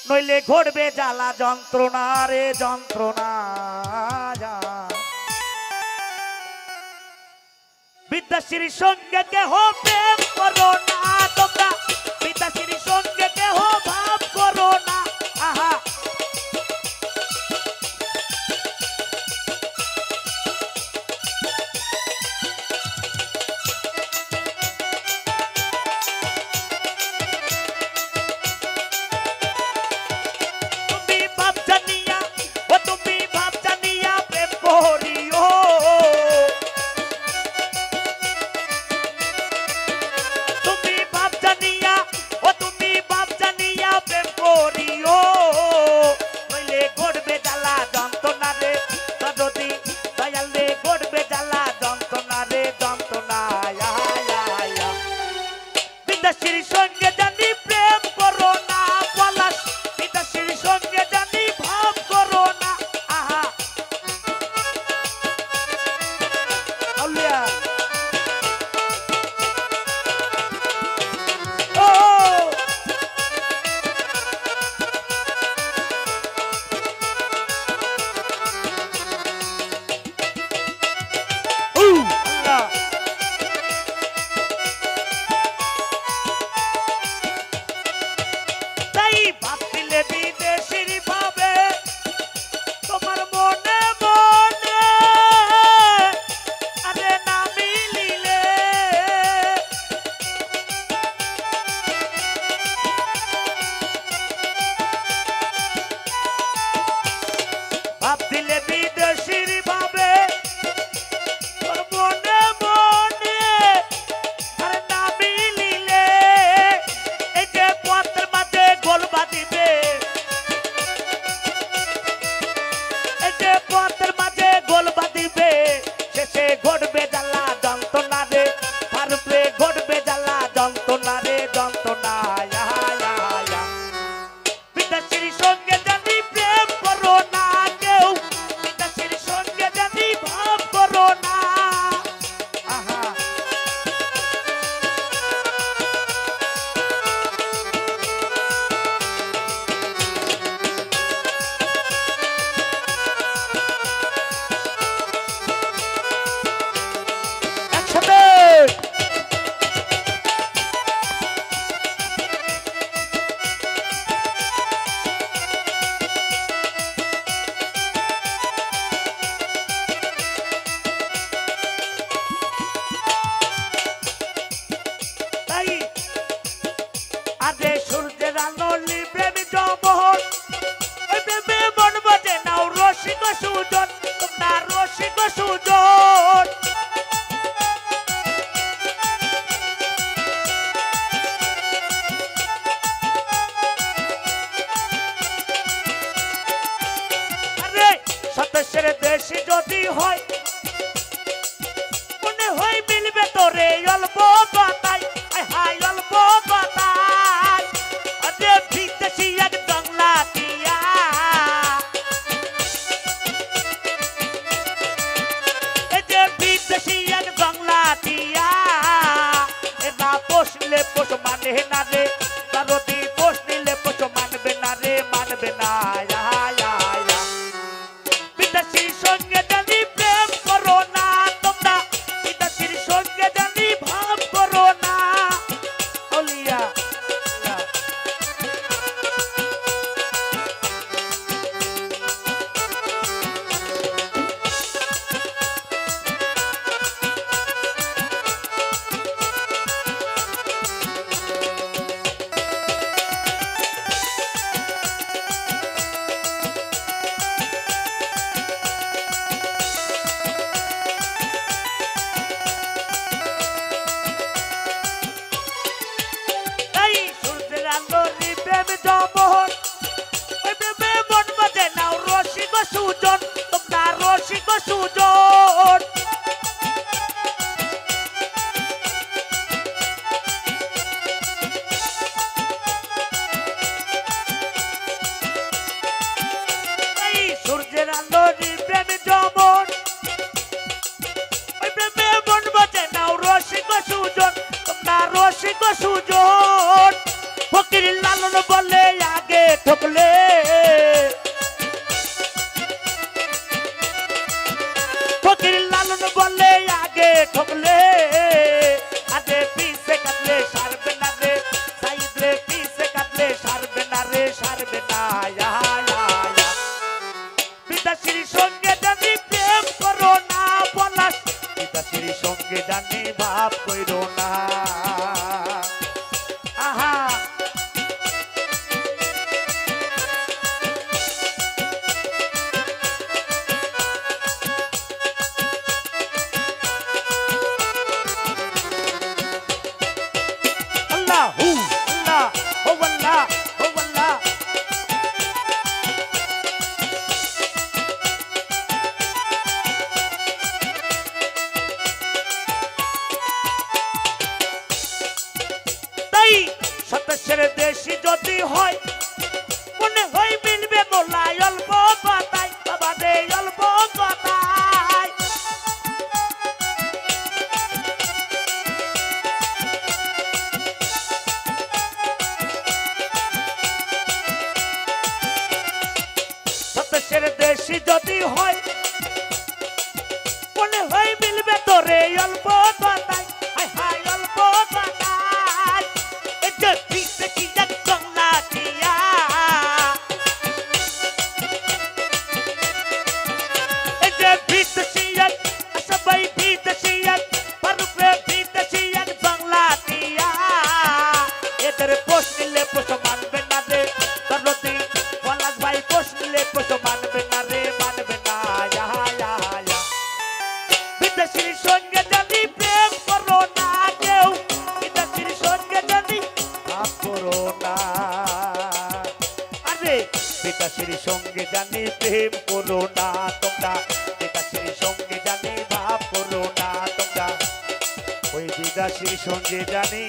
নইলে ঘটবে জ্বালা যন্ত্রণা রে যন্ত্রণা। বিদ্যাশ্রীর সঙ্গে কেহ প্রেম করো না তোমরা, বিদ্যাশ্রীর সঙ্গে কেহ ভাব করো না। আহা যদি হয় মনে হয় মিলবে তোরে অল্প কথায়, হাই অল্প কথায়। আরে বিদেশি এক বাংলা দিয়া এই যে বিদেশি এক বাংলা দিয়া না পোষলে পোষ মানে না রে, কারোদি পোষ নিলে পোষ মানবে না রে, মানবে না। বিদেশির সঙ্গে জানি প্রেম করো না তোমরা, বিদেশির সঙ্গে জানি ভাব করো না। ওলিয়া সঙ্গে জানি ভাব কইরো না আহা সতেশের দেশি যদি হয় মনে হয় মিলবে মোলাই অল্প কথায় বাবা রে অল্প কথায় সতেশের দেশি যদি হয় মনে হয় মিলবে তোরে অল্প কথায় হায় হায় অল্প কথায় বিকাশের সঙ্গে জানি প্রেম করো না তোমরা বিকাশের সঙ্গে জানি ভাব করো না তোমরা ওই বিকাশের সঙ্গে জানি